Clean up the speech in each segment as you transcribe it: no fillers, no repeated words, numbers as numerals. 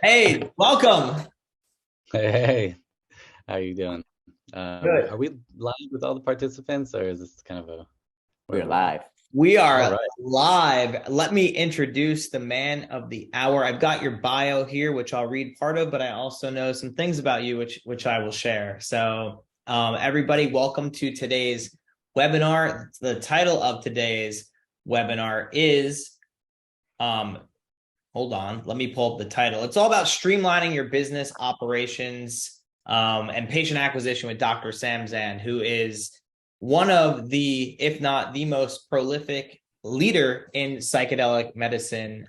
Hey, welcome. Hey, how you doing? Good. Are we live with all the participants, or is this kind of a where We're are we? live. We All are right. live. Let me introduce the man of the hour. I've got your bio here, which I'll read part of, but I also know some things about you, which I will share. So, everybody, welcome to today's webinar. The title of today's webinar is um, hold on, let me pull up the title. It's all about streamlining your business operations and patient acquisition with Dr. Sam Zand, who is one of the, if not the most prolific leader in psychedelic medicine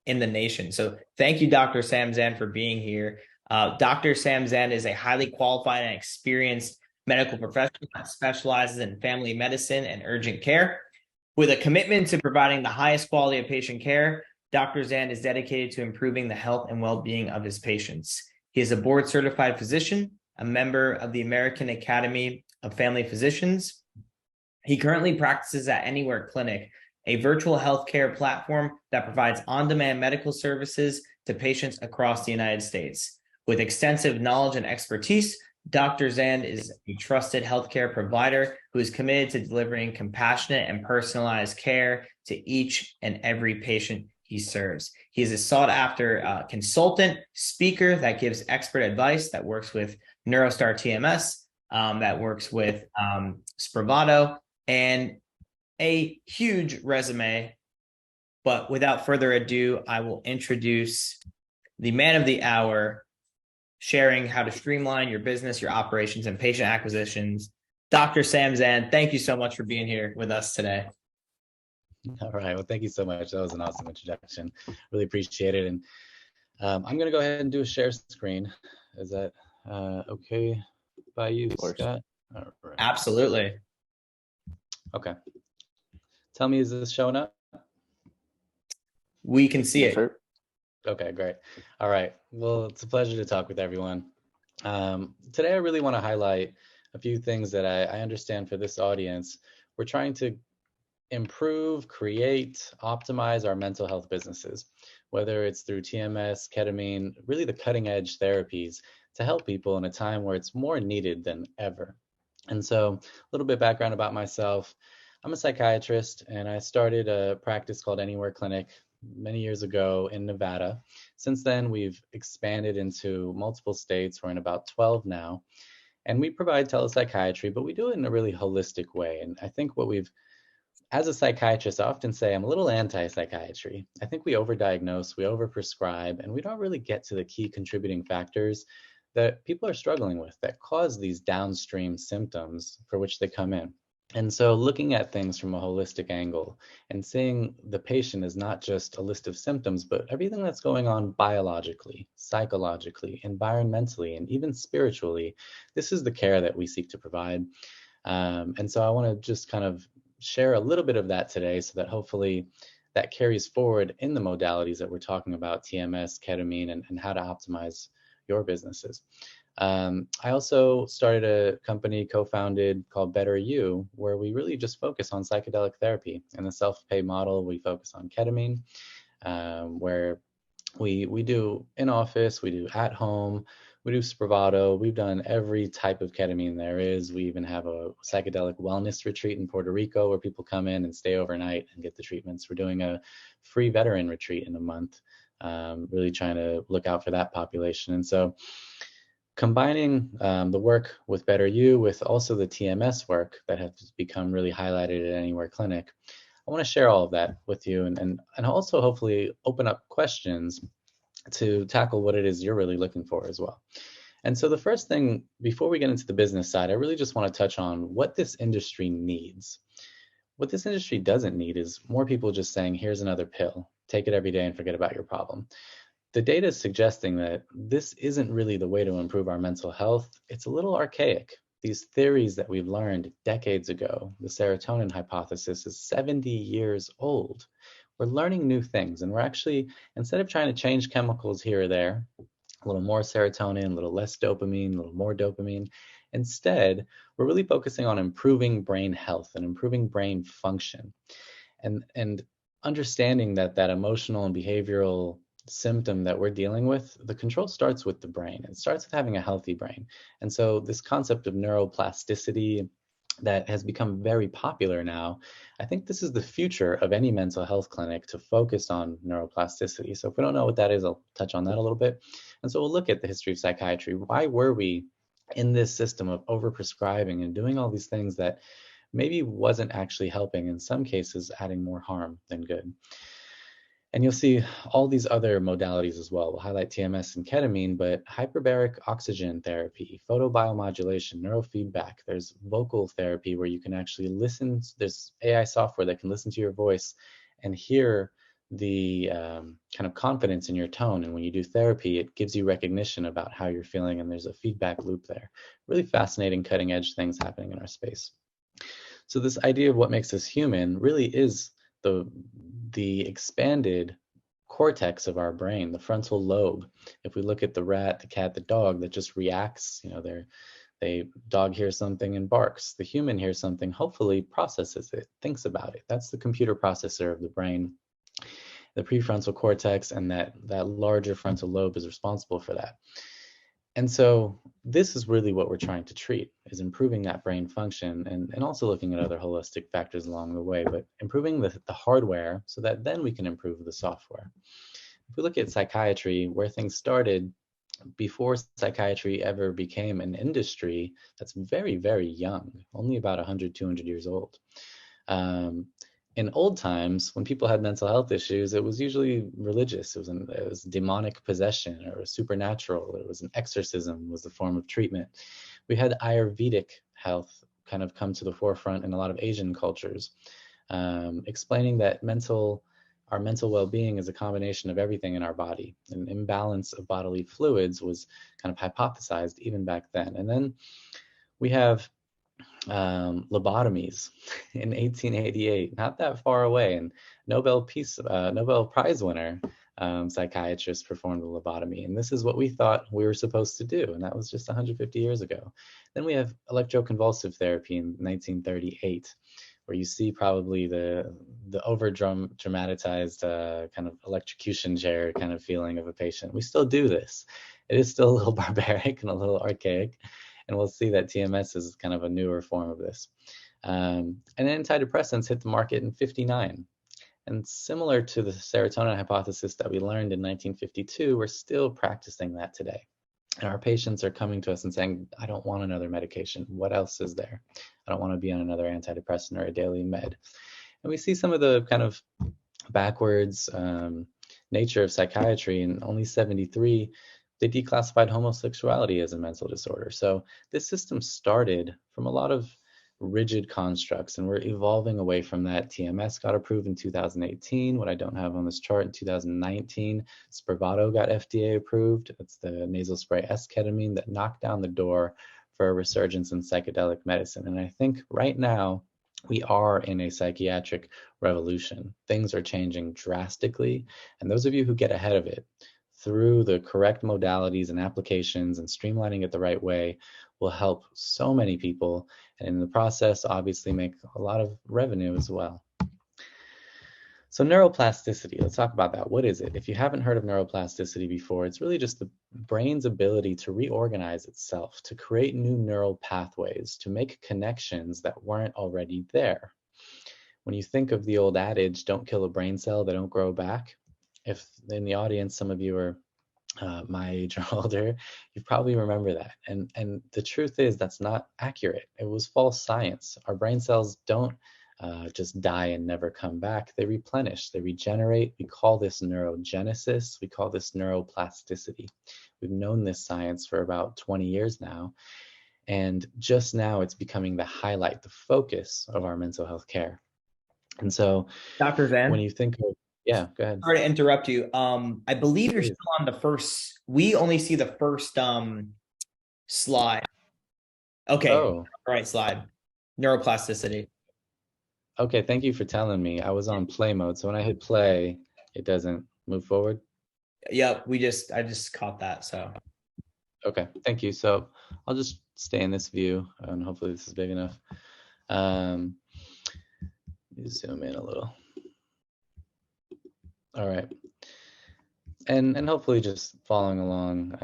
in the nation. So thank you, Dr. Sam Zand, for being here. Dr. Sam Zand is a highly qualified and experienced medical professional that specializes in family medicine and urgent care. With a commitment to providing the highest quality of patient care, Dr. Zand is dedicated to improving the health and well-being of his patients. He is a board-certified physician, a member of the American Academy of Family Physicians. He currently practices at Anywhere Clinic, a virtual healthcare platform that provides on-demand medical services to patients across the United States. With extensive knowledge and expertise, Dr. Zand is a trusted healthcare provider who is committed to delivering compassionate and personalized care to each and every patient he serves. He is a sought after consultant, speaker that gives expert advice, that works with Neurostar TMS, that works with Spravato, and a huge resume. But without further ado, I will introduce the man of the hour, sharing how to streamline your business, your operations, and patient acquisitions. Dr. Sam Zand, thank you so much for being here with us today. All right. Well, thank you so much. That was an awesome introduction. Really appreciate it. And I'm gonna go ahead and do a share screen. Is that okay by you, Of course. Scott? All right. Absolutely. Okay. Tell me, is this showing up? We can see Yes, it. sir. Okay, great. All right. Well, it's a pleasure to talk with everyone. Today, I really want to highlight a few things that I understand for this audience. We're trying to improve, create, optimize our mental health businesses, whether it's through TMS, ketamine, really the cutting edge therapies to help people in a time where it's more needed than ever. And so, a little bit background about myself. I'm a psychiatrist and I started a practice called Anywhere Clinic many years ago in Nevada. Since then, we've expanded into multiple states. We're in about 12 now. And we provide telepsychiatry, but we do it in a really holistic way. And I think what we've as a psychiatrist, I often say I'm a little anti-psychiatry. I think we overdiagnose, we overprescribe, and we don't really get to the key contributing factors that people are struggling with that cause these downstream symptoms for which they come in. And so looking at things from a holistic angle and seeing the patient as not just a list of symptoms, but everything that's going on biologically, psychologically, environmentally, and even spiritually, this is the care that we seek to provide. And so I want to just kind of share a little bit of that today so that hopefully that carries forward in the modalities that we're talking about, TMS, ketamine, and how to optimize your businesses. I also started a company co-founded called Better You, where we really just focus on psychedelic therapy. In the self-pay model, we focus on ketamine, where we do in office, we do at home, we do Spravato. We've done every type of ketamine there is. We even have a psychedelic wellness retreat in Puerto Rico where people come in and stay overnight and get the treatments. We're doing a free veteran retreat in a month, really trying to look out for that population. And so combining the work with Better You with also the TMS work that has become really highlighted at Anywhere Clinic, I want to share all of that with you and also hopefully open up questions to tackle what it is you're really looking for as well. And so the first thing, before we get into the business side, I really just want to touch on what this industry needs. What this industry doesn't need is more people just saying, here's another pill, take it every day and forget about your problem. The data is suggesting that this isn't really the way to improve our mental health. It's a little archaic. These theories that we've learned decades ago, the serotonin hypothesis is 70 years old. We're learning new things, and we're actually, instead of trying to change chemicals here or there, a little more serotonin, a little less dopamine, a little more dopamine, instead, we're really focusing on improving brain health and improving brain function. And understanding that emotional and behavioral symptom that we're dealing with, the control starts with the brain. It starts with having a healthy brain. And so this concept of neuroplasticity that has become very popular now, I think this is the future of any mental health clinic, to focus on neuroplasticity. So if we don't know what that is, I'll touch on that a little bit. And so we'll look at the history of psychiatry. Why were we in this system of overprescribing and doing all these things that maybe wasn't actually helping, in some cases adding more harm than good? And you'll see all these other modalities as well. We'll highlight TMS and ketamine, but hyperbaric oxygen therapy, photobiomodulation, neurofeedback. There's vocal therapy where you can actually listen. There's AI software that can listen to your voice and hear the kind of confidence in your tone. And when you do therapy, it gives you recognition about how you're feeling, and there's a feedback loop there. Really fascinating, cutting edge things happening in our space. So this idea of what makes us human really is the expanded cortex of our brain, the frontal lobe. If we look at the rat, the cat, the dog that just reacts, they dog hears something and barks. The human hears something, hopefully processes it, thinks about it. That's the computer processor of the brain. The prefrontal cortex and that larger frontal lobe is responsible for that. And so this is really what we're trying to treat, is improving that brain function, and also looking at other holistic factors along the way, but improving the hardware so that then we can improve the software. If we look at psychiatry, where things started, before psychiatry ever became an industry that's very, very young, only about 100, 200 years old. In old times, when people had mental health issues, it was usually religious. It was demonic possession, or supernatural. It was an exorcism was the form of treatment. We had Ayurvedic health kind of come to the forefront in a lot of Asian cultures, explaining that our mental well-being is a combination of everything in our body. An imbalance of bodily fluids was kind of hypothesized even back then. And then we have lobotomies in 1888, not that far away, and Nobel Prize winner psychiatrist performed a lobotomy, and this is what we thought we were supposed to do, and that was just 150 years ago. Then we have electroconvulsive therapy in 1938, where you see probably the over dramatized kind of electrocution chair kind of feeling of a patient. We still do this. It is still a little barbaric and a little archaic. And we'll see that TMS is kind of a newer form of this. And antidepressants hit the market in 1959. And similar to the serotonin hypothesis that we learned in 1952, we're still practicing that today. And our patients are coming to us and saying, I don't want another medication. What else is there? I don't want to be on another antidepressant or a daily med. And we see some of the kind of backwards nature of psychiatry. In only 1973, they declassified homosexuality as a mental disorder. So this system started from a lot of rigid constructs, and we're evolving away from that. TMS got approved in 2018. What I don't have on this chart, in 2019, Spravato got FDA approved. It's the nasal spray S-ketamine that knocked down the door for a resurgence in psychedelic medicine. And I think right now we are in a psychiatric revolution. Things are changing drastically. And those of you who get ahead of it through the correct modalities and applications and streamlining it the right way will help so many people, and in the process obviously make a lot of revenue as well. So neuroplasticity, let's talk about that. What is it? If you haven't heard of neuroplasticity before, it's really just the brain's ability to reorganize itself, to create new neural pathways, to make connections that weren't already there. When you think of the old adage, don't kill a brain cell, they don't grow back. If in the audience, some of you are my age or older, you probably remember that. And the truth is that's not accurate. It was false science. Our brain cells don't just die and never come back. They replenish, they regenerate. We call this neurogenesis. We call this neuroplasticity. We've known this science for about 20 years now. And just now it's becoming the highlight, the focus of our mental health care. And so Dr. Zand, when you think of, yeah, go ahead. Sorry to interrupt you. I believe you're Please. still on the first. We only see the first slide. Okay, Oh, right slide. Neuroplasticity. okay. Thank you for telling me. I was on play mode, so when I hit play, it doesn't move forward. Yep, I just caught that. So Okay, thank you. So I'll just stay in this view, and hopefully this is big enough. Let me zoom in a little. All right. And hopefully just following along.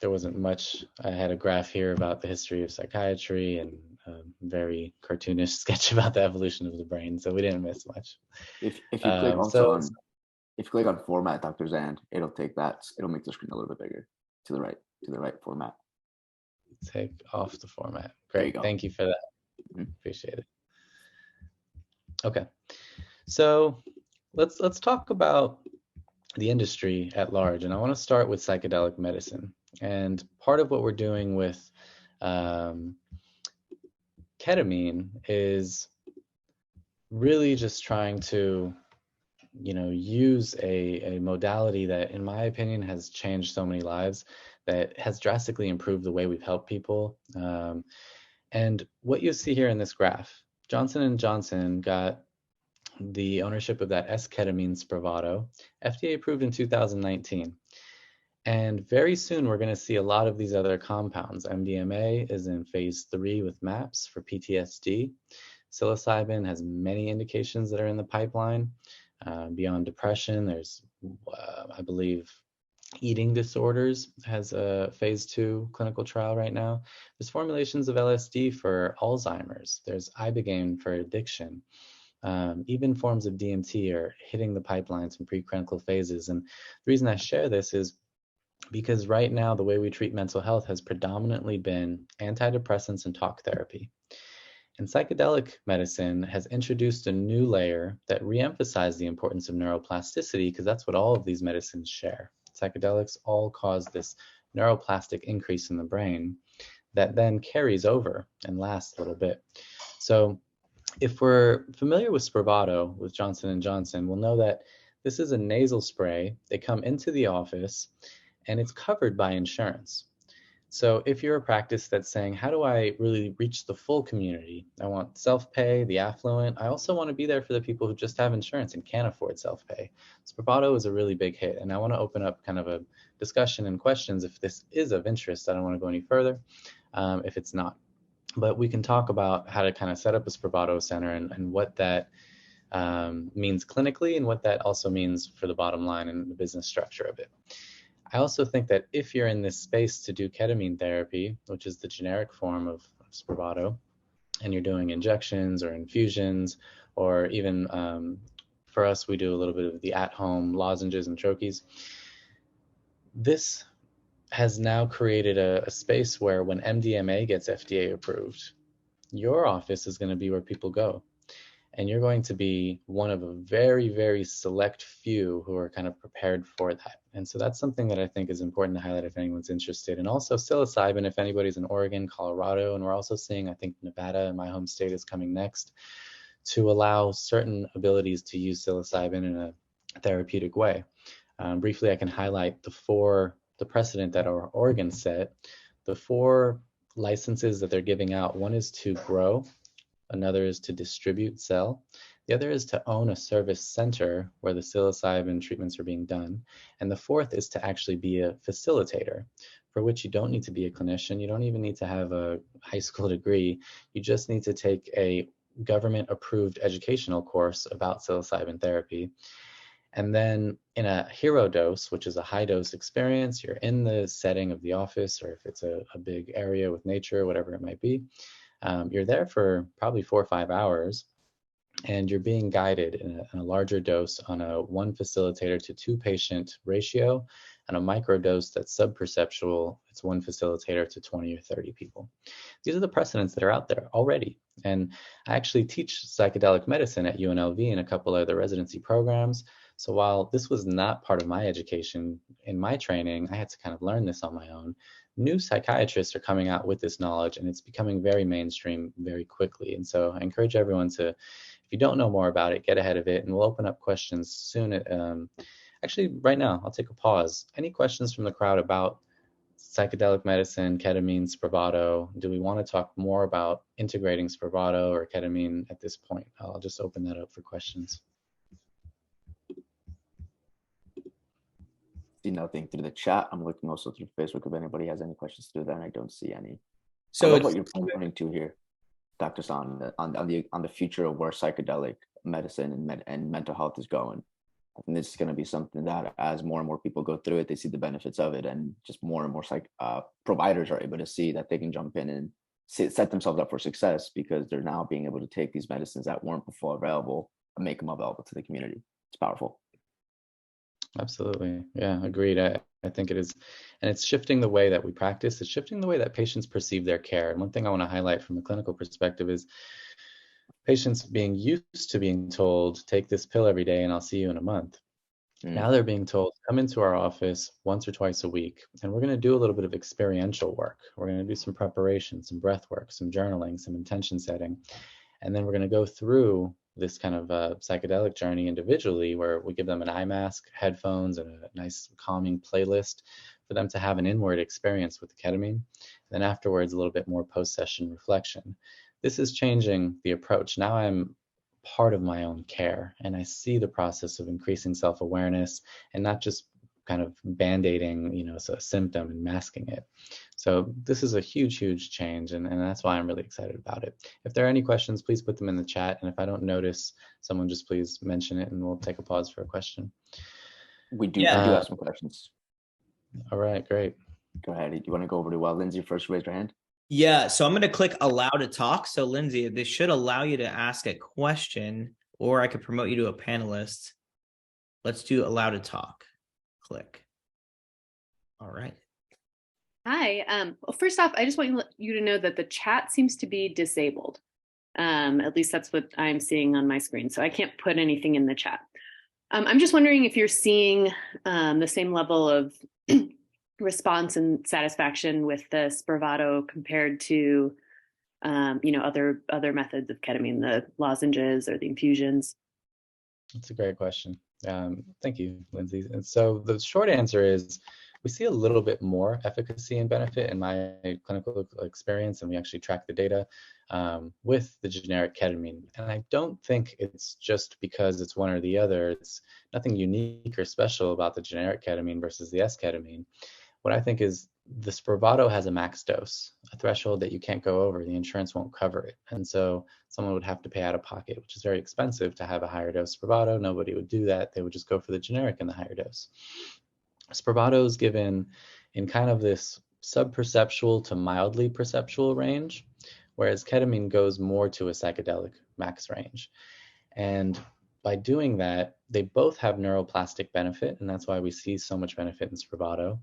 There wasn't much. I had a graph here about the history of psychiatry and a very cartoonish sketch about the evolution of the brain, so we didn't miss much. If you click also So on if you click on format, Dr. Zand, it'll make the screen a little bit bigger to the right format. take off the format. There you Great, go. thank you for that. Mhm. Appreciate it. Okay, so let's talk about the industry at large, and I want to start with psychedelic medicine. And part of what we're doing with ketamine is really just trying to, use a modality that, in my opinion, has changed so many lives, that has drastically improved the way we've helped people. And what you see here in this graph, Johnson & Johnson got the ownership of that S-ketamine Spravato, FDA approved in 2019. And very soon we're going to see a lot of these other compounds. MDMA is in phase 3 with MAPS for PTSD. Psilocybin has many indications that are in the pipeline. Beyond depression, there's, I believe, eating disorders has a phase 2 clinical trial right now. There's formulations of LSD for Alzheimer's. There's ibogaine for addiction. Even forms of DMT are hitting the pipelines in preclinical phases. And the reason I share this is because right now the way we treat mental health has predominantly been antidepressants and talk therapy. And psychedelic medicine has introduced a new layer that reemphasized the importance of neuroplasticity, because that's what all of these medicines share. Psychedelics all cause this neuroplastic increase in the brain that then carries over and lasts a little bit. So if we're familiar with Spravato with Johnson & Johnson, we'll know that this is a nasal spray. They come into the office and it's covered by insurance. So if you're a practice that's saying, how do I really reach the full community? I want self-pay, the affluent. I also want to be there for the people who just have insurance and can't afford self-pay. Spravato is a really big hit, and I want to open up kind of a discussion and questions if this is of interest. I don't want to go any further if it's not. But we can talk about how to kind of set up a Spravato center and what that means clinically and what that also means for the bottom line and the business structure of it. I also think that if you're in this space to do ketamine therapy, which is the generic form of Spravato, and you're doing injections or infusions, or even for us, we do a little bit of the at-home lozenges and troches. This has now created a space where when MDMA gets FDA approved, your office is going to be where people go. And you're going to be one of a very, very select few who are kind of prepared for that. And so that's something that I think is important to highlight if anyone's interested. And also psilocybin, if anybody's in Oregon, Colorado, and we're also seeing, I think Nevada, my home state, is coming next, to allow certain abilities to use psilocybin in a therapeutic way. Briefly, I can highlight the precedent that our Oregon set. The 4 licenses that they're giving out, one is to grow, another is to distribute, sell. The other is to own a service center where the psilocybin treatments are being done. And the 4th is to actually be a facilitator, for which you don't need to be a clinician. You don't even need to have a high school degree. You just need to take a government-approved educational course about psilocybin therapy. And then in a hero dose, which is a high dose experience, you're in the setting of the office, or if it's a big area with nature, whatever it might be. You're there for probably 4 or 5 hours, and you're being guided in a larger dose on a 1 facilitator to 2 patient ratio, and a micro dose that's subperceptual. It's 1 facilitator to 20 or 30 people. These are the precedents that are out there already. And I actually teach psychedelic medicine at UNLV and a couple other residency programs. So while this was not part of my education, in my training, I had to kind of learn this on my own. New psychiatrists are coming out with this knowledge, and it's becoming very mainstream very quickly. And so I encourage everyone to, if you don't know more about it, get ahead of it, and we'll open up questions soon. Actually, right now, I'll take a pause. Any questions from the crowd about psychedelic medicine, ketamine, Spravato? Do we want to talk more about integrating Spravato or ketamine at this point? I'll just open that up for questions. See nothing through the chat. I'm looking also through Facebook if anybody has any questions to do that, and I don't see any. So I love what you're pointing to here, Dr. Zand, on the future of where psychedelic medicine and mental health is going. I think this is going to be something that as more and more people go through it, they see the benefits of it, and just more and more providers are able to see that they can jump in and set themselves up for success because they're now being able to take these medicines that weren't before available and make them available to the community. It's powerful. Absolutely. Yeah, agreed. I think it is. And it's shifting the way that we practice. It's shifting the way that patients perceive their care. And one thing I want to highlight from a clinical perspective is patients being used to being told, take this pill every day and I'll see you in a month. Now they're being told, come into our office once or twice a week, and we're going to do a little bit of experiential work. We're going to do some preparation, some breath work, some journaling, some intention setting. And then we're going to go through this kind of psychedelic journey individually, where we give them an eye mask, headphones, and a nice calming playlist for them to have an inward experience with the ketamine. Then afterwards, a little bit more post-session reflection. This is changing the approach. Now I'm part of my own care, and I see the process of increasing self-awareness and not just kind of band-aiding, a symptom and masking it. So this is a huge change, and that's why I'm really excited about it. If there are any questions, please put them in the chat, and if I don't notice someone, just please mention it and we'll take a pause for a question. We do have some questions. All right, great. Go ahead. Do you want to go over to Lindsay first? Raise your hand. Yeah, so I'm going to click allow to talk. So Lindsay, this should allow you to ask a question, or I could promote you to a panelist. Let's do allow to talk. Click. All right. Hi. Well, first off, I just want you to know that the chat seems to be disabled. At least that's what I'm seeing on my screen. So I can't put anything in the chat. I'm just wondering if you're seeing the same level of response and satisfaction with the Spravato compared to, other methods of ketamine, the lozenges or the infusions. That's a great question. Thank you, Lindsay. And so the short answer is we see a little bit more efficacy and benefit in my clinical experience, and we actually track the data with the generic ketamine. And I don't think it's just because it's one or the other. It's nothing unique or special about the generic ketamine versus the S-ketamine. What I think is the Spravato has a max dose, a threshold that you can't go over. The insurance won't cover it. And so someone would have to pay out of pocket, which is very expensive to have a higher dose Spravato. Nobody would do that. They would just go for the generic and the higher dose. Spravato is given in kind of this subperceptual to mildly perceptual range, whereas ketamine goes more to a psychedelic max range. And by doing that, they both have neuroplastic benefit, and that's why we see so much benefit in Spravato.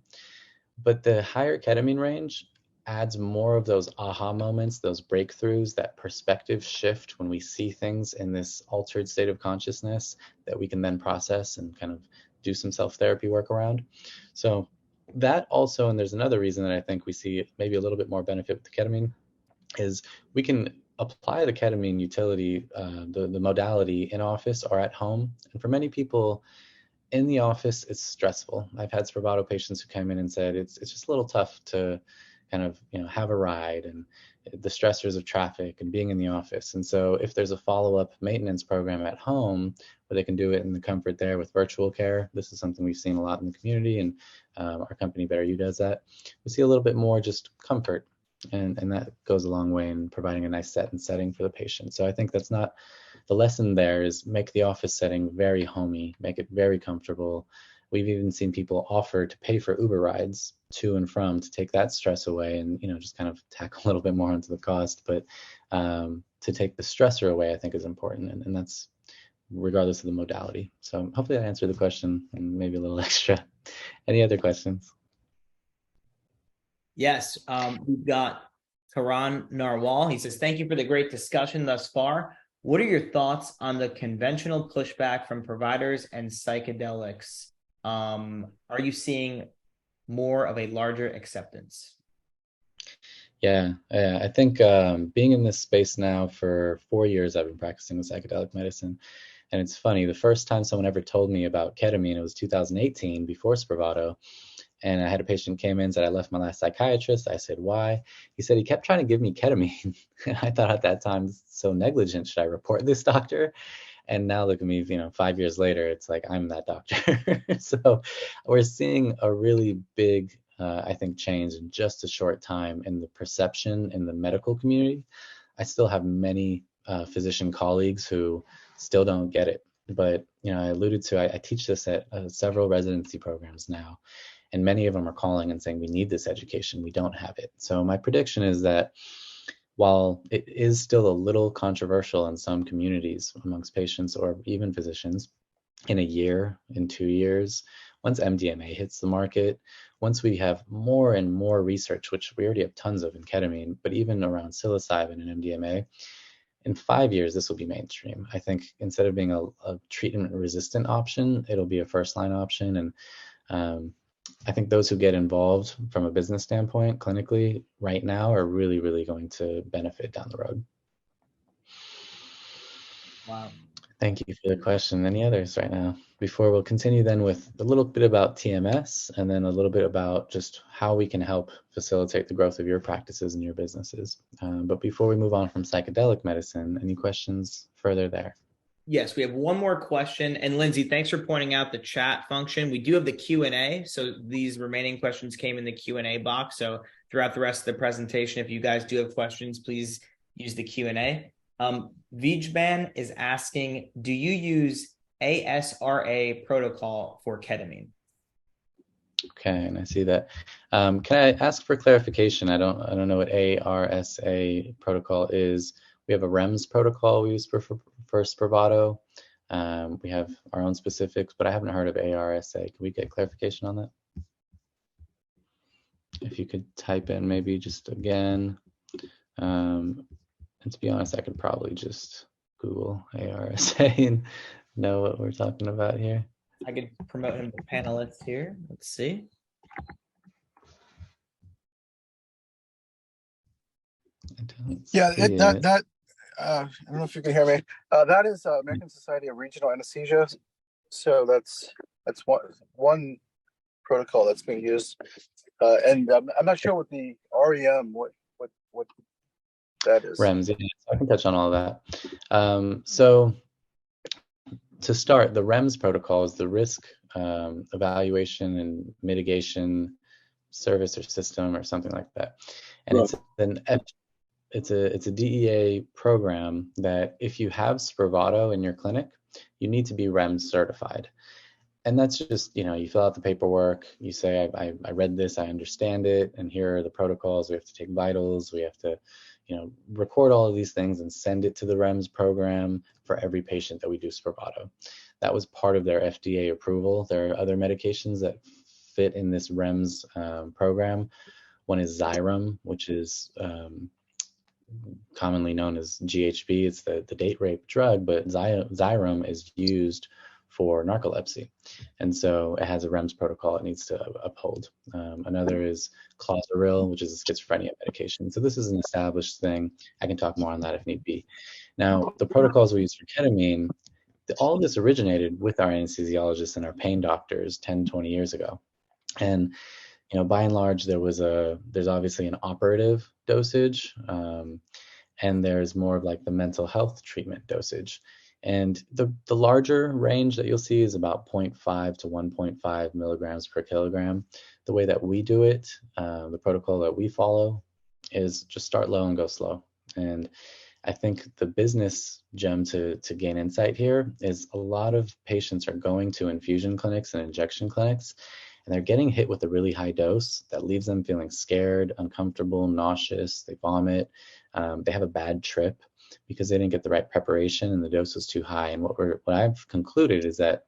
But the higher ketamine range adds more of those aha moments, those breakthroughs, that perspective shift when we see things in this altered state of consciousness that we can then process and kind of do some self-therapy work around. So that also, and there's another reason that I think we see maybe a little bit more benefit with the ketamine, is we can apply the ketamine utility, the modality in office or at home. And for many people, in the office, it's stressful. I've had Spravato patients who came in and said it's just a little tough to kind of have a ride, and the stressors of traffic and being in the office. And so if there's a follow-up maintenance program at home where they can do it in the comfort there with virtual care, this is something we've seen a lot in the community, and our company Better You does that. We see a little bit more just comfort, and that goes a long way in providing a nice set and setting for the patient. So I think that's not the lesson there, is make the office setting very homey, make it very comfortable. We've even seen people offer to pay for Uber rides to and from to take that stress away, and just kind of tack a little bit more onto the cost. But to take the stressor away, I think, is important, and that's regardless of the modality. So hopefully I answered the question and maybe a little extra. Any other questions? Yes, we've got Karan Narwal. He says, thank you for the great discussion thus far. What are your thoughts on the conventional pushback from providers and psychedelics? Are you seeing more of a larger acceptance? Yeah, I think being in this space now for 4 years, I've been practicing with psychedelic medicine. And it's funny, the first time someone ever told me about ketamine, it was 2018, before Spravato. And I had a patient came in and said, I left my last psychiatrist. I said, why? He said, he kept trying to give me ketamine. I thought at that time, so negligent, should I report this doctor? And now look at me, 5 years later, it's like, I'm that doctor. So we're seeing a really big, I think, change in just a short time in the perception in the medical community. I still have many physician colleagues who still don't get it. But, I alluded to, I teach this at several residency programs now, and many of them are calling and saying, we need this education, we don't have it. So my prediction is that while it is still a little controversial in some communities amongst patients or even physicians, in a year, in 2 years, once MDMA hits the market, once we have more and more research, which we already have tons of in ketamine, but even around psilocybin and MDMA, in 5 years, this will be mainstream. I think instead of being a treatment-resistant option, it'll be a first-line option. And I think those who get involved from a business standpoint, clinically, right now, are really, really going to benefit down the road. Wow. Thank you for the question. Any others right now? Before we'll continue then with a little bit about TMS and then a little bit about just how we can help facilitate the growth of your practices and your businesses. But before we move on from psychedelic medicine, any questions further there? Yes, we have one more question. And Lindsay, thanks for pointing out the chat function. We do have the Q&A. So these remaining questions came in the Q&A box. So throughout the rest of the presentation, if you guys do have questions, please use the Q&A. Vijban is asking, do you use ASRA protocol for ketamine? Okay, and I see that. Can I ask for clarification? I don't know what ARSA protocol is. We have a REMS protocol we use for Spravato. We have our own specifics, but I haven't heard of ARSA. Can we get clarification on that? If you could type in maybe just again. And to be honest, I could probably just Google ARSA and know what we're talking about here. I could promote him to panelist here. Let's see. Yeah, I don't know if you can hear me. That is American Society of Regional Anesthesia. So that's one protocol that's being used. And I'm not sure what the REM, what that is. REMS, yeah, I can touch on all of that. So to start, the REMS protocol is the risk evaluation and mitigation service or system or something like that. And right. It's a DEA program that if you have Spravato in your clinic, you need to be REMS certified. And that's just, you fill out the paperwork, you say, I read this, I understand it, and here are the protocols. We have to take vitals, we have to, record all of these things and send it to the REMS program for every patient that we do Spravato. That was part of their FDA approval. There are other medications that fit in this REMS program. One is Xyrem, which is commonly known as GHB. It's the date rape drug, but Xyrem is used for narcolepsy. And so it has a REMS protocol it needs to uphold. Another is Clozaril, which is a schizophrenia medication. So this is an established thing. I can talk more on that if need be. Now, the protocols we use for ketamine, all of this originated with our anesthesiologists and our pain doctors 10, 20 years ago. And, by and large, there's obviously an operative dosage, and there's more of like the mental health treatment dosage. And the larger range that you'll see is about 0.5 to 1.5 milligrams per kilogram. The way that we do it, the protocol that we follow, is just start low and go slow. And I think the business gem to gain insight here is a lot of patients are going to infusion clinics and injection clinics, and they're getting hit with a really high dose that leaves them feeling scared, uncomfortable, nauseous, they vomit, they have a bad trip because they didn't get the right preparation and the dose was too high. And what I've concluded is that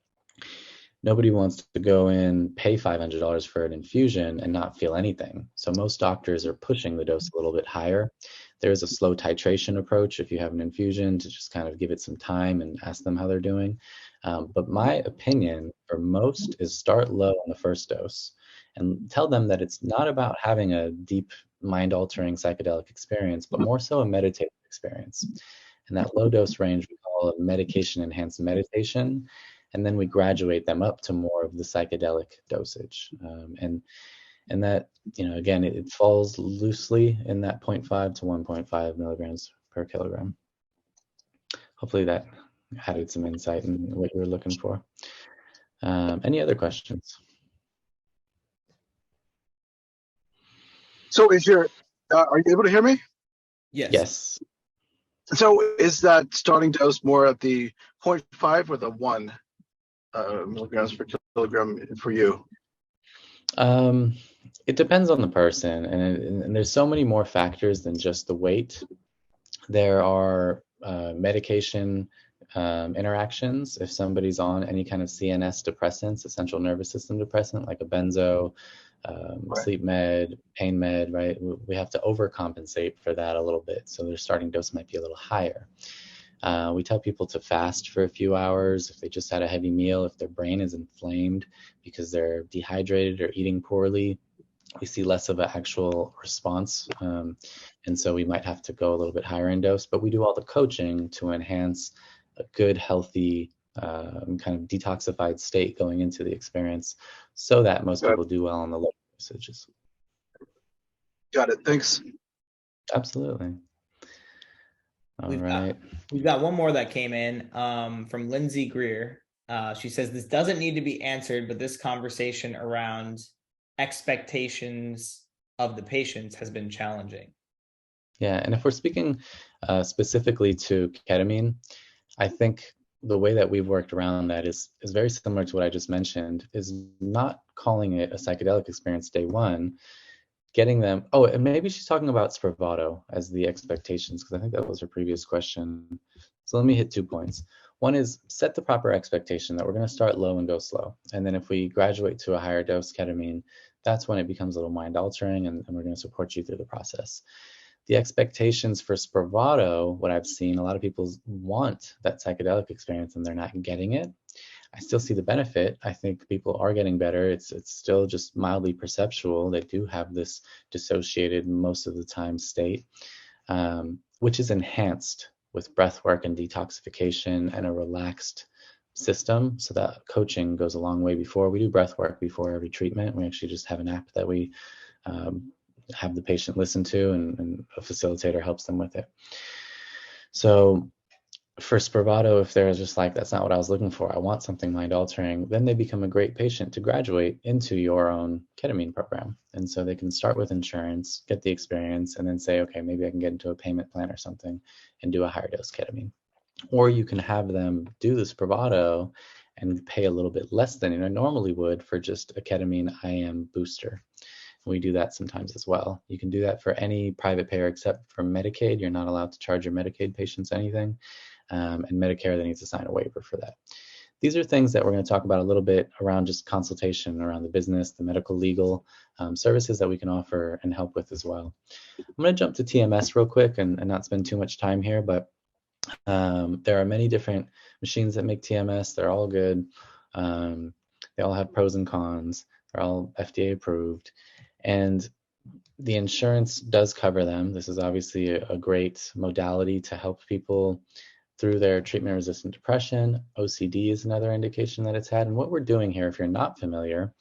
nobody wants to go in, pay $500 for an infusion and not feel anything. So most doctors are pushing the dose a little bit higher. There is a slow titration approach if you have an infusion to just kind of give it some time and ask them how they're doing. But my opinion for most is start low on the first dose and tell them that it's not about having a deep mind-altering psychedelic experience, but more so a meditative experience. And that low dose range we call a medication-enhanced meditation. And then we graduate them up to more of the psychedelic dosage. And that, again, it falls loosely in that 0.5 to 1.5 milligrams per kilogram. Hopefully that added some insight in what you were looking for. Any other questions? So are you able to hear me? Yes. Yes. So is that starting dose more at the 0.5 or the 1 milligrams per kilogram for you? It depends on the person, and there's so many more factors than just the weight. There are medication interactions. If somebody's on any kind of CNS depressants, a central nervous system depressant, like a benzo, sleep med, pain med, right? We have to overcompensate for that a little bit. So their starting dose might be a little higher. We tell people to fast for a few hours if they just had a heavy meal, if their brain is inflamed because they're dehydrated or eating poorly. We see less of an actual response. And so we might have to go a little bit higher in dose, but we do all the coaching to enhance a good, healthy, kind of detoxified state going into the experience so that most people do well on the low dosages. Got it. Thanks. Absolutely. We've got one more that came in from Lindsay Greer. She says, this doesn't need to be answered, but this conversation around expectations of the patients has been challenging. Yeah, and if we're speaking specifically to ketamine, I think the way that we've worked around that is very similar to what I just mentioned, is not calling it a psychedelic experience day one, getting them, oh, and maybe she's talking about Spravato as the expectations, because I think that was her previous question. So let me hit 2 points. One is set the proper expectation that we're going to start low and go slow. And then if we graduate to a higher dose ketamine, that's when it becomes a little mind altering, and we're going to support you through the process. The expectations for Spravato, what I've seen, a lot of people want that psychedelic experience and they're not getting it. I still see the benefit. I think people are getting better. It's still just mildly perceptual. They do have this dissociated most of the time state, which is enhanced with breath work and detoxification and a relaxed system. So that coaching goes a long way before. We do breath work before every treatment. We actually just have an app that we have the patient listen to, and a facilitator helps them with it. So for Spravato, if they're just like, that's not what I was looking for, I want something mind altering, then they become a great patient to graduate into your own ketamine program. And so they can start with insurance, get the experience, and then say, okay, maybe I can get into a payment plan or something and do a higher dose ketamine. Or you can have them do the Spravato and pay a little bit less than I normally would for just a ketamine IM booster. We do that sometimes as well. You can do that for any private payer except for Medicaid. You're not allowed to charge your Medicaid patients anything. And Medicare, they need to sign a waiver for that. These are things that we're going to talk about a little bit around just consultation, around the business, the medical, legal services that we can offer and help with as well. I'm going to jump to TMS real quick and not spend too much time here, but there are many different machines that make TMS. They're all good. They all have pros and cons. They're all FDA approved. And the insurance does cover them. This is obviously a great modality to help people through their treatment-resistant depression. OCD is another indication that it's had. And what we're doing here, if you're not familiar,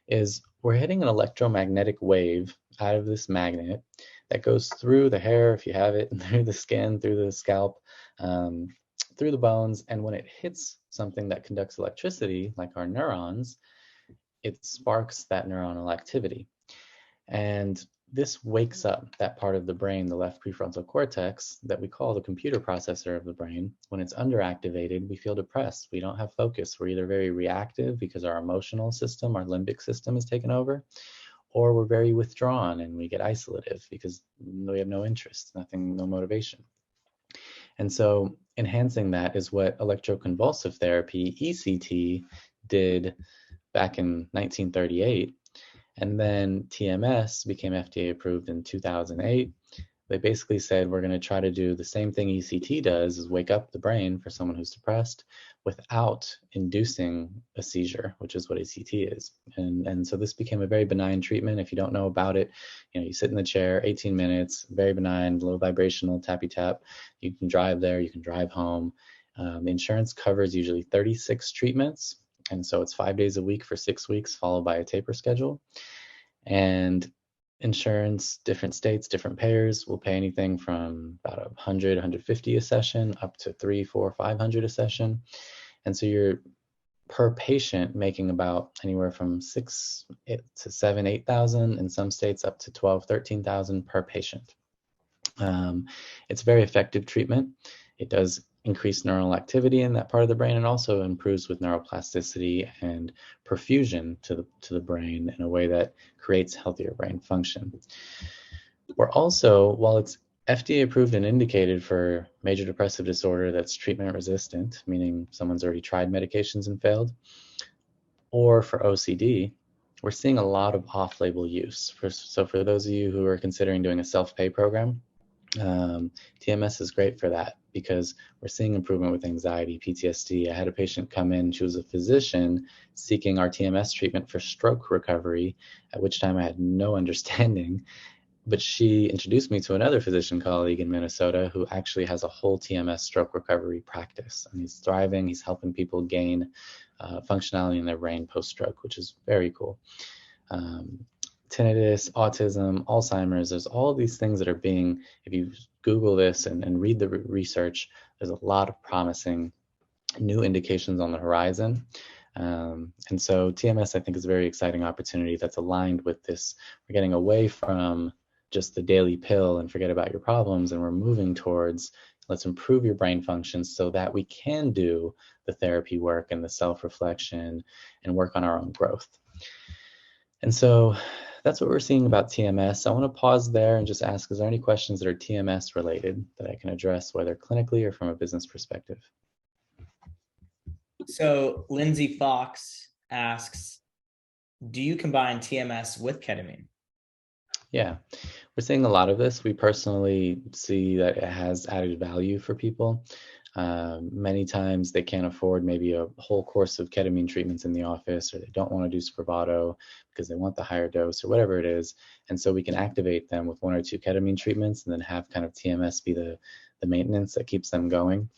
is we're hitting an electromagnetic wave out of this magnet that goes through the hair, if you have it, through the skin, through the scalp, through the bones. And when it hits something that conducts electricity, like our neurons, it sparks that neuronal activity. And this wakes up that part of the brain, the left prefrontal cortex, that we call the computer processor of the brain. When it's underactivated, we feel depressed. We don't have focus. We're either very reactive because our emotional system, our limbic system is taken over, or we're very withdrawn and we get isolative because we have no interest, nothing, no motivation. And so enhancing that is what electroconvulsive therapy, ECT, did back in 1938. And then TMS became FDA approved in 2008. They basically said, we're going to try to do the same thing ECT does, is wake up the brain for someone who's depressed without inducing a seizure, which is what ECT is. And so this became a very benign treatment. If you don't know about it, you sit in the chair, 18 minutes, very benign, low vibrational, tappy tap. You can drive there, you can drive home. The insurance covers usually 36 treatments. And so it's 5 days a week for 6 weeks, followed by a taper schedule. And insurance, different states, different payers will pay anything from about 100, 150 a session up to 300, 400, 500 a session. And so you're per patient making about anywhere from 6 to 7, 8,000 in some states, up to 12, 13,000 per patient. It's a very effective treatment. It does increased neural activity in that part of the brain, and also improves with neuroplasticity and perfusion to the brain in a way that creates healthier brain function. We're also, while it's FDA approved and indicated for major depressive disorder that's treatment resistant, meaning someone's already tried medications and failed, or for OCD, we're seeing a lot of off-label use. So for those of you who are considering doing a self-pay program, TMS is great for that because we're seeing improvement with anxiety, PTSD. I had a patient come in, she was a physician seeking our TMS treatment for stroke recovery, at which time I had no understanding. But she introduced me to another physician colleague in Minnesota who actually has a whole TMS stroke recovery practice. And he's thriving. He's helping people gain functionality in their brain post-stroke, which is very cool. Tinnitus, autism, Alzheimer's, there's all these things that are being, if you Google this and read the research, there's a lot of promising new indications on the horizon. And so TMS, I think, is a very exciting opportunity that's aligned with this. We're getting away from just the daily pill and forget about your problems, and we're moving towards let's improve your brain function so that we can do the therapy work and the self-reflection and work on our own growth. And so that's what we're seeing about TMS. I want to pause there and just ask, is there any questions that are TMS related that I can address, whether clinically or from a business perspective? So Lindsay Fox asks, do you combine TMS with ketamine? Yeah, we're seeing a lot of this. We personally see that it has added value for people. Many times they can't afford maybe a whole course of ketamine treatments in the office, or they don't want to do Spravato because they want the higher dose or whatever it is. And so we can activate them with 1 or 2 ketamine treatments and then have kind of TMS be the maintenance that keeps them going.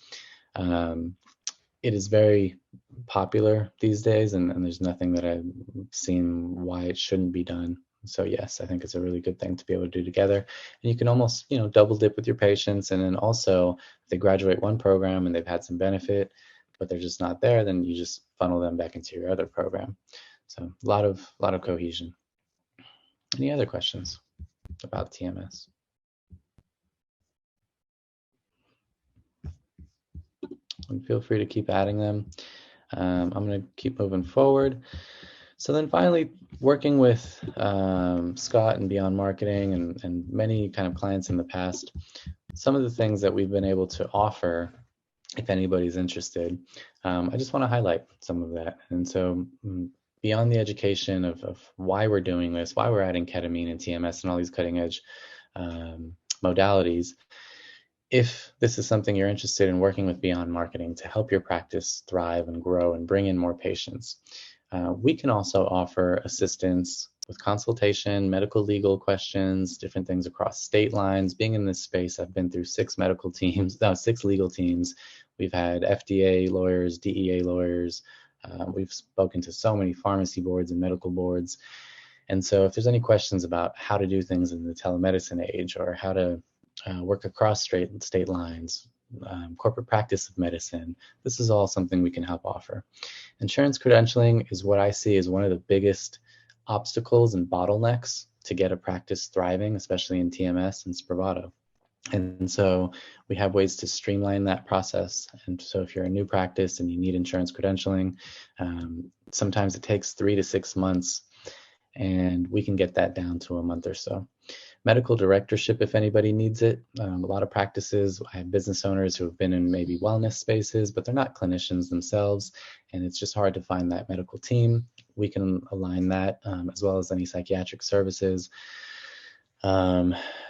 It is very popular these days, and there's nothing that I've seen why it shouldn't be done. So yes, I think it's a really good thing to be able to do together. And you can almost, double dip with your patients. And then also if they graduate one program and they've had some benefit, but they're just not there, then you just funnel them back into your other program. So a lot of cohesion. Any other questions about TMS? And feel free to keep adding them. I'm going to keep moving forward. So then finally, working with Scott and Beyond Marketing and many kind of clients in the past, some of the things that we've been able to offer, if anybody's interested, I just want to highlight some of that. And so beyond the education of why we're doing this, why we're adding ketamine and TMS and all these cutting edge modalities, if this is something you're interested in working with Beyond Marketing to help your practice thrive and grow and bring in more patients, we can also offer assistance with consultation, medical legal questions, different things across state lines. Being in this space, I've been through 6 legal teams. We've had FDA lawyers, DEA lawyers. We've spoken to so many pharmacy boards and medical boards. And so if there's any questions about how to do things in the telemedicine age, or how to work across state lines, corporate practice of medicine, this is all something we can help offer. Insurance credentialing is what I see as one of the biggest obstacles and bottlenecks to get a practice thriving, especially in TMS and Spravato. And so we have ways to streamline that process. And so if you're a new practice and you need insurance credentialing, sometimes it takes 3 to 6 months, and we can get that down to a month or so. Medical directorship, if anybody needs it. A lot of practices, I have business owners who have been in maybe wellness spaces, but they're not clinicians themselves, and it's just hard to find that medical team. We can align that, as well as any psychiatric services,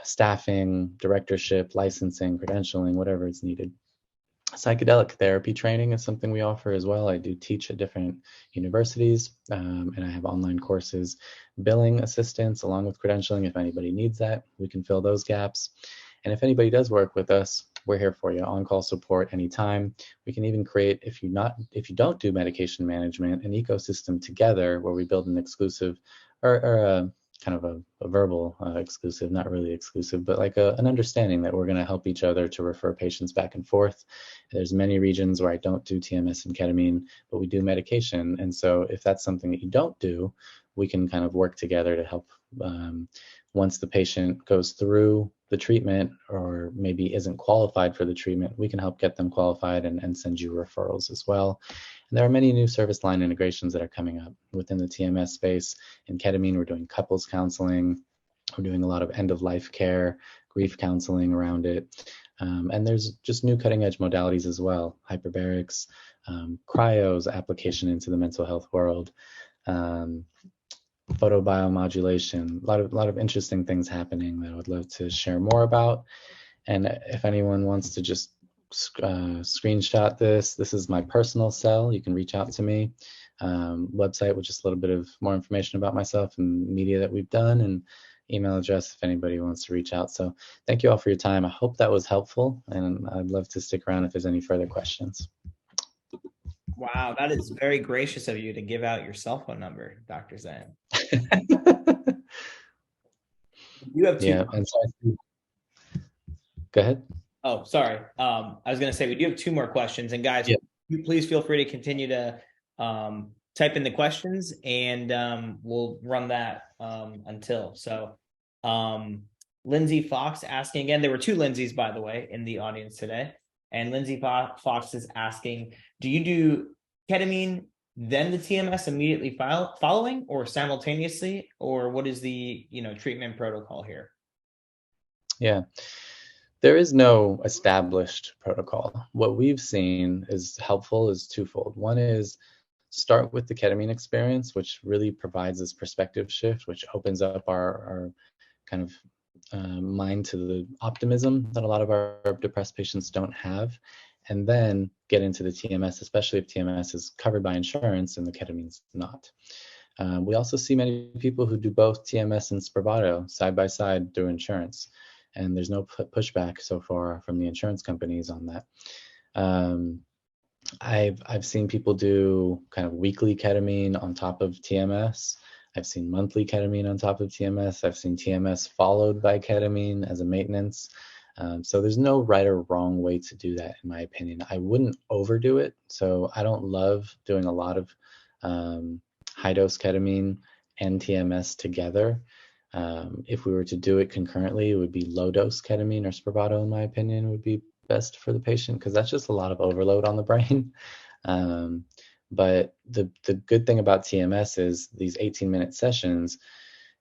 staffing, directorship, licensing, credentialing, whatever is needed. Psychedelic therapy training is something we offer as well. I do teach at different universities, and I have online courses. Billing assistance along with credentialing, if anybody needs that, we can fill those gaps. And if anybody does work with us, we're here for you. On-call support anytime. We can even create, if you don't do medication management, an ecosystem together where we build an exclusive or a kind of a verbal exclusive, not really exclusive, but like an understanding that we're going to help each other to refer patients back and forth. There's many regions where I don't do TMS and ketamine, but we do medication. And so if that's something that you don't do, we can kind of work together to help Once the patient goes through the treatment or maybe isn't qualified for the treatment, we can help get them qualified and send you referrals as well. And there are many new service line integrations that are coming up within the TMS space. In ketamine, we're doing couples counseling. We're doing a lot of end-of-life care, grief counseling around it. And there's just new cutting-edge modalities as well, hyperbarics, cryo's application into the mental health world, photobiomodulation, a lot of interesting things happening that I would love to share more about. And if anyone wants to just screenshot this is my personal cell. You can reach out to me. Website with just a little bit of more information about myself and media that we've done, and email address if anybody wants to reach out. So thank you all for your time. I hope that was helpful, and I'd love to stick around if there's any further questions. Wow, that is very gracious of you to give out your cell phone number, Dr. Zand. You have two. Yeah, and so go ahead. Oh, sorry. I was going to say we do have two more questions, and guys, please feel free to continue to type in the questions, and we'll run that until. So, Lindsay Fox asking again. There were two Lindsays, by the way, in the audience today. And Lindsay Fox is asking, do you do ketamine, then the TMS immediately following, or simultaneously, or what is the treatment protocol here? Yeah, there is no established protocol. What we've seen is helpful is twofold. One is start with the ketamine experience, which really provides this perspective shift, which opens up our kind of mind to the optimism that a lot of our depressed patients don't have, and then get into the TMS, especially if TMS is covered by insurance and the ketamine's not. We also see many people who do both TMS and Spravato side by side through insurance, and there's no pushback so far from the insurance companies on that. I've seen people do kind of weekly ketamine on top of TMS. I've seen monthly ketamine on top of TMS. I've seen TMS followed by ketamine as a maintenance. So there's no right or wrong way to do that, in my opinion. I wouldn't overdo it. So I don't love doing a lot of high dose ketamine and TMS together. If we were to do it concurrently, it would be low dose ketamine or Spravato, in my opinion, would be best for the patient, because that's just a lot of overload on the brain. But the good thing about TMS is these 18-minute sessions,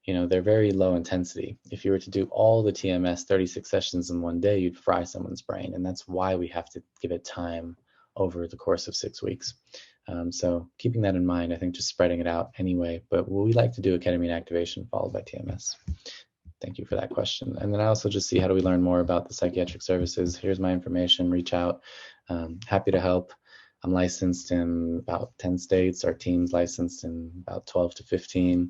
they're very low intensity. If you were to do all the TMS 36 sessions in one day, you'd fry someone's brain. And that's why we have to give it time over the course of 6 weeks. So keeping that in mind, I think just spreading it out anyway. But we like to do a ketamine activation followed by TMS. Thank you for that question. And then I also just see, how do we learn more about the psychiatric services? Here's my information, reach out. Happy to help. I'm licensed in about 10 states. Our team's licensed in about 12 to 15.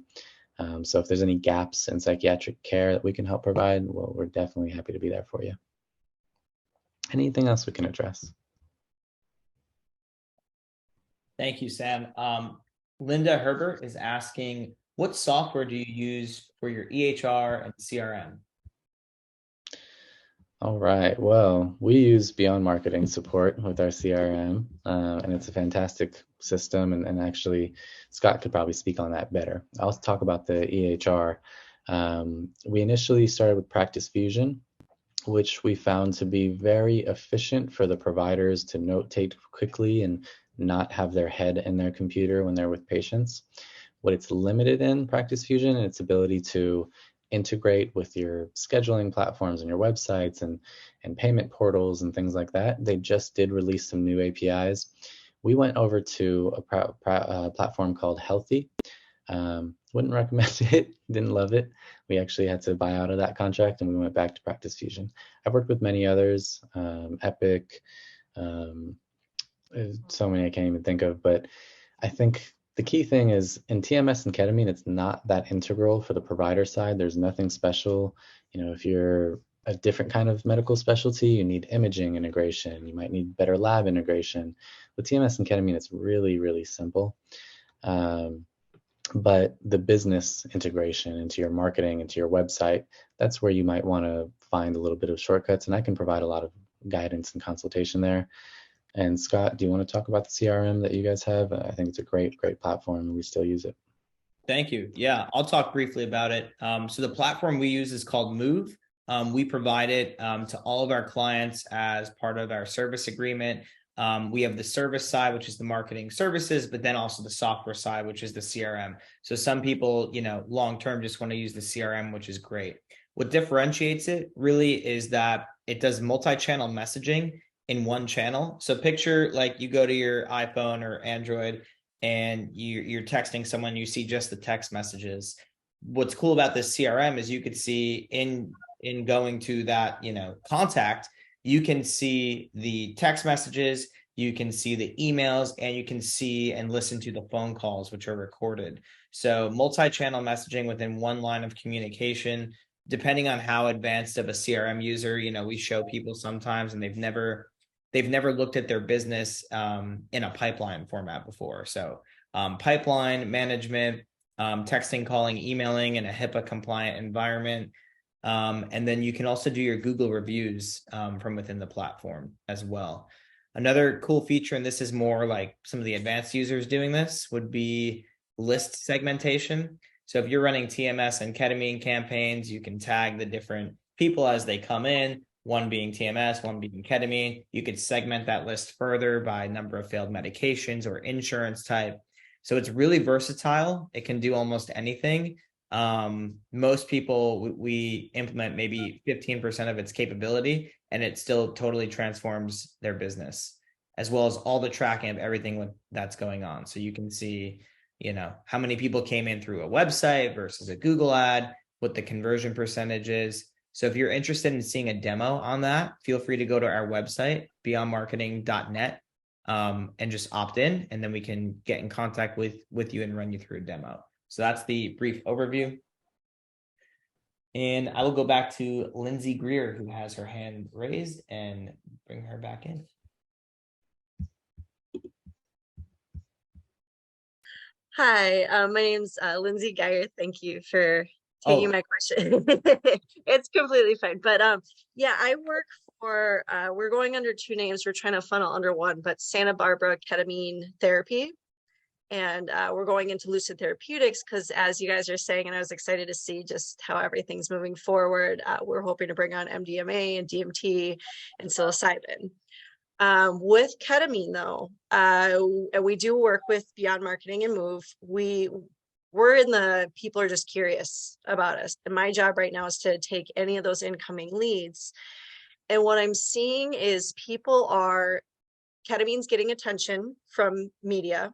So if there's any gaps in psychiatric care that we can help provide, well, we're definitely happy to be there for you. Anything else we can address? Thank you, Sam. Linda Herbert is asking, what software do you use for your EHR and CRM? All right. Well, we use Beyond Marketing Support with our CRM, and it's a fantastic system. And actually, Scott could probably speak on that better. I'll talk about the EHR. We initially started with Practice Fusion, which we found to be very efficient for the providers to notate quickly and not have their head in their computer when they're with patients. What it's limited in, Practice Fusion, and its ability to integrate with your scheduling platforms and your websites and payment portals and things like that. They just did release some new APIs. We went over to a platform called Healthy. Wouldn't recommend it, didn't love it. We actually had to buy out of that contract and we went back to Practice Fusion. I've worked with many others, Epic, so many I can't even think of, but I think the key thing is in TMS and ketamine, it's not that integral for the provider side. There's nothing special. If you're a different kind of medical specialty, you need imaging integration. You might need better lab integration. With TMS and ketamine, it's really, really simple. But the business integration into your marketing, into your website, that's where you might want to find a little bit of shortcuts. And I can provide a lot of guidance and consultation there. And Scott, do you want to talk about the CRM that you guys have? I think it's a great, great platform and we still use it. Thank you. Yeah, I'll talk briefly about it. So the platform we use is called Move. We provide it to all of our clients as part of our service agreement. We have the service side, which is the marketing services, but then also the software side, which is the CRM. So some people, long-term just want to use the CRM, which is great. What differentiates it really is that it does multi-channel messaging in one channel. So picture like you go to your iPhone or Android and you're texting someone, you see just the text messages. What's cool about this CRM is you could see in going to that, contact, you can see the text messages, you can see the emails, and you can see and listen to the phone calls, which are recorded. So multi-channel messaging within one line of communication, depending on how advanced of a CRM user, we show people sometimes and they've never looked at their business in a pipeline format before. So pipeline management, texting, calling, emailing in a HIPAA compliant environment. And then you can also do your Google reviews from within the platform as well. Another cool feature, and this is more like some of the advanced users doing this, would be list segmentation. So if you're running TMS and ketamine campaigns, you can tag the different people as they come in, one being TMS, one being ketamine. You could segment that list further by number of failed medications or insurance type. So it's really versatile. It can do almost anything. Most people, we implement maybe 15% of its capability, and it still totally transforms their business, as well as all the tracking of everything that's going on. So you can see, how many people came in through a website versus a Google ad, what the conversion percentage is. So if you're interested in seeing a demo on that, feel free to go to our website, beyondmarketing.net, and just opt in, and then we can get in contact with you and run you through a demo. So that's the brief overview. And I will go back to Lindsay Greer, who has her hand raised, and bring her back in. Hi, my name's Lindsay Geyer. Thank you for taking my question. It's completely fine. But yeah, I work for, we're going under two names. We're trying to funnel under one, but Santa Barbara Ketamine Therapy. And we're going into lucid therapeutics because, as you guys are saying, and I was excited to see just how everything's moving forward, we're hoping to bring on MDMA and DMT and psilocybin. With ketamine, though, we do work with Beyond Marketing and Move. We're in the people are just curious about us. And my job right now is to take any of those incoming leads. And what I'm seeing is ketamine's getting attention from media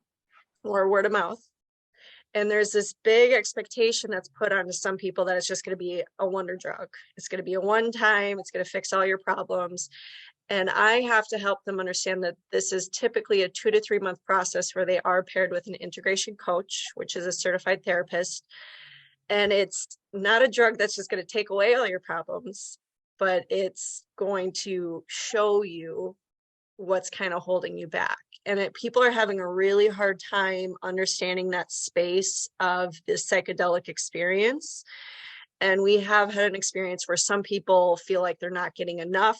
or word of mouth. And there's this big expectation that's put onto some people that it's just going to be a wonder drug. It's going to be a one time, it's going to fix all your problems. And I have to help them understand that this is typically a 2 to 3 month process where they are paired with an integration coach, which is a certified therapist. And it's not a drug that's just going to take away all your problems, but it's going to show you what's kind of holding you back. And people are having a really hard time understanding that space of this psychedelic experience. And we have had an experience where some people feel like they're not getting enough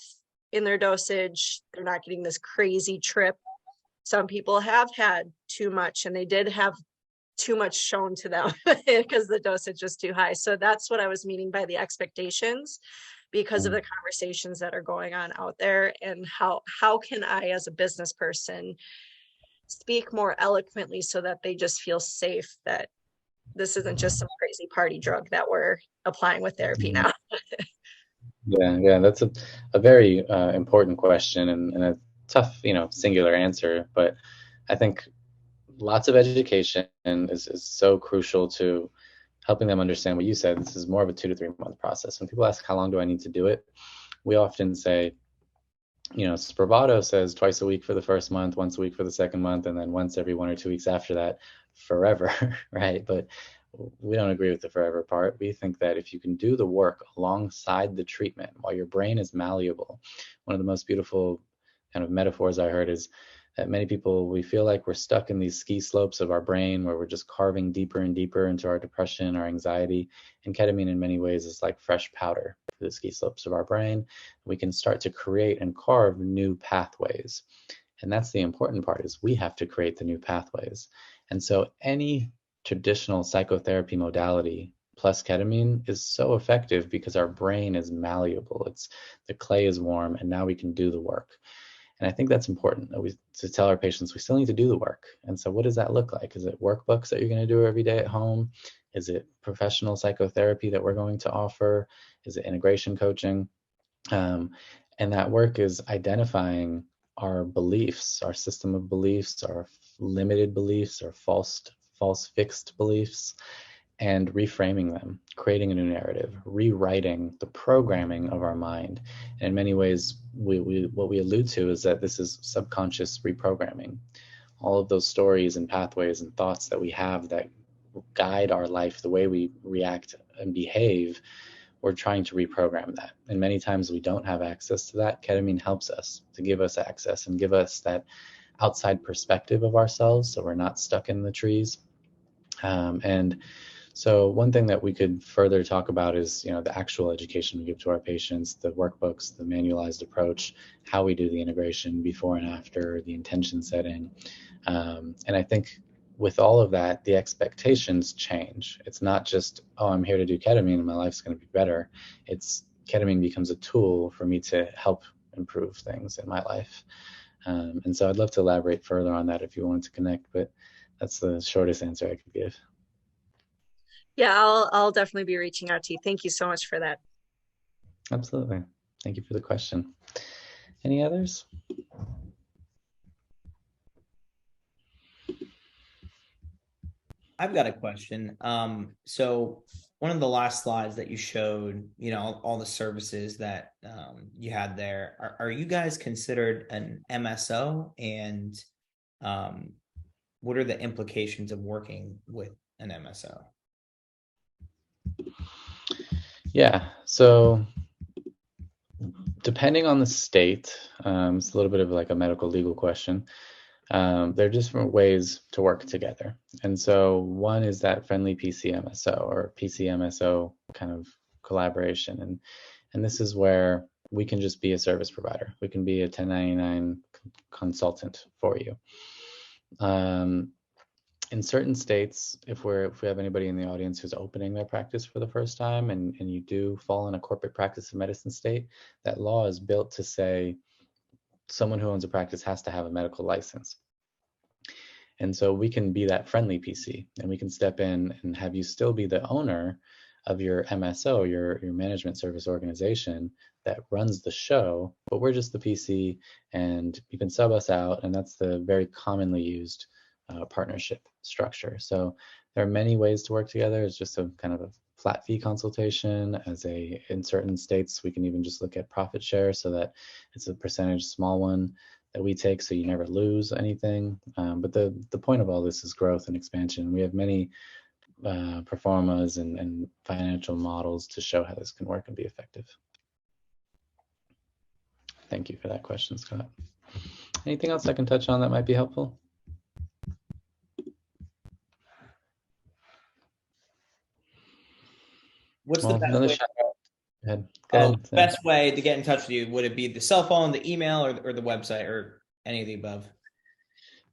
in their dosage. They're not getting this crazy trip. Some people have had too much, and they did have too much shown to them because the dosage was too high. So that's what I was meaning by the expectations, because of the conversations that are going on out there. And how can I, as a business person, speak more eloquently so that they just feel safe that this isn't just some crazy party drug that we're applying with therapy now. Yeah, that's a very important question and a tough, singular answer. But I think lots of education is so crucial to helping them understand what you said. This is more of a 2 to 3 month process. When people ask, how long do I need to do it? We often say, Spravato says twice a week for the first month, once a week for the second month, and then once every 1 or 2 weeks after that, forever, right? But we don't agree with the forever part. We think that if you can do the work alongside the treatment while your brain is malleable, one of the most beautiful kind of metaphors I heard is that many people, we feel like we're stuck in these ski slopes of our brain where we're just carving deeper and deeper into our depression, our anxiety. And ketamine in many ways is like fresh powder for the ski slopes of our brain. We can start to create and carve new pathways. And that's the important part, is we have to create the new pathways. And so any traditional psychotherapy modality plus ketamine is so effective because our brain is malleable. The clay is warm, and now we can do the work. And I think that's important to tell our patients we still need to do the work. And so what does that look like? Is it workbooks that you're going to do every day at home? Is it professional psychotherapy that we're going to offer? Is it integration coaching? And that work is identifying our beliefs, our system of beliefs, our limited beliefs, our false fixed beliefs, and reframing them, creating a new narrative, rewriting the programming of our mind. And in many ways, what we allude to is that this is subconscious reprogramming. All of those stories and pathways and thoughts that we have that guide our life, the way we react and behave, we're trying to reprogram that. And many times we don't have access to that. Ketamine helps us to give us access and give us that outside perspective of ourselves, so we're not stuck in the trees. And so one thing that we could further talk about is, the actual education we give to our patients, the workbooks, the manualized approach, how we do the integration before and after, the intention setting. And I think with all of that, the expectations change. It's not just, oh, I'm here to do ketamine and my life's going to be better. It's ketamine becomes a tool for me to help improve things in my life. And so I'd love to elaborate further on that if you wanted to connect, but that's the shortest answer I could give. Yeah, I'll definitely be reaching out to you. Thank you so much for that. Absolutely. Thank you for the question. Any others? I've got a question. So one of the last slides that you showed, all the services that you had there, are you guys considered an MSO? And what are the implications of working with an MSO? Yeah, so depending on the state, it's a little bit of like a medical legal question. There are different ways to work together. And so one is that friendly PCMSO or PCMSO kind of collaboration. And this is where we can just be a service provider. We can be a 1099 consultant for you. In certain states, if we have anybody in the audience who's opening their practice for the first time and you do fall in a corporate practice of medicine state, that law is built to say someone who owns a practice has to have a medical license. And so we can be that friendly PC, and we can step in and have you still be the owner of your MSO, your management service organization that runs the show, but we're just the PC, and you can sub us out, and that's the very commonly used partnership structure. So there are many ways to work together. It's just a kind of a flat fee consultation. In certain states, we can even just look at profit share so that it's a percentage, small one that we take, so you never lose anything. But the point of all this is growth and expansion. We have many performas and financial models to show how this can work and be effective. Thank you for that question, Scott. Anything else I can touch on that might be helpful? What's the best way? Best way to get in touch with you? Would it be the cell phone, the email, or the website, or any of the above?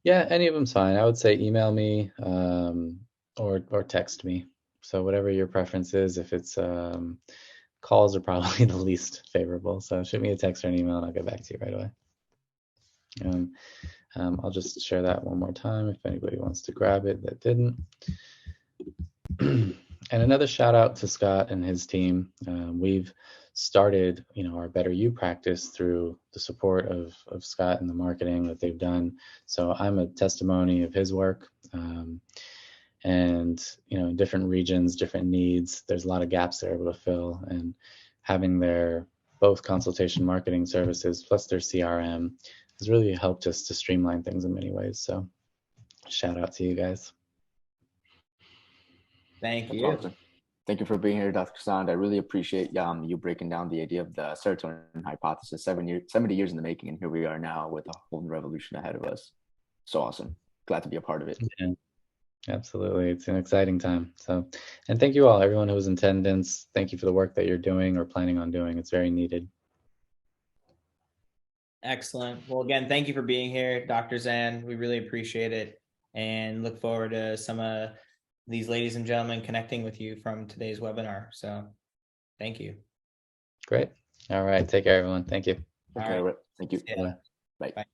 Yeah, any of them's fine. I would say email me or text me. So whatever your preference is. If it's calls are probably the least favorable. So shoot me a text or an email and I'll get back to you right away. I'll just share that one more time if anybody wants to grab it that didn't. And another shout out to Scott and his team. We've started, our Better You practice through the support of Scott and the marketing that they've done. So I'm a testimony of his work. And, in different regions, different needs, there's a lot of gaps they're able to fill. And having their both consultation marketing services plus their CRM has really helped us to streamline things in many ways. So shout out to you guys. Thank you. Awesome. Thank you for being here, Dr. Zand. I really appreciate you breaking down the idea of the serotonin hypothesis. 70 years in the making, and here we are now with a whole revolution ahead of us. So awesome. Glad to be a part of it. Yeah, absolutely. It's an exciting time. So, and thank you all, everyone who was in attendance. Thank you for the work that you're doing or planning on doing. It's very needed. Excellent. Well, again, thank you for being here, Dr. Zand. We really appreciate it and look forward to some these ladies and gentlemen connecting with you from today's webinar. So thank you. Great. All right. Take care, everyone. Thank you. Okay, All right. Thank you. Yeah. Bye. Bye.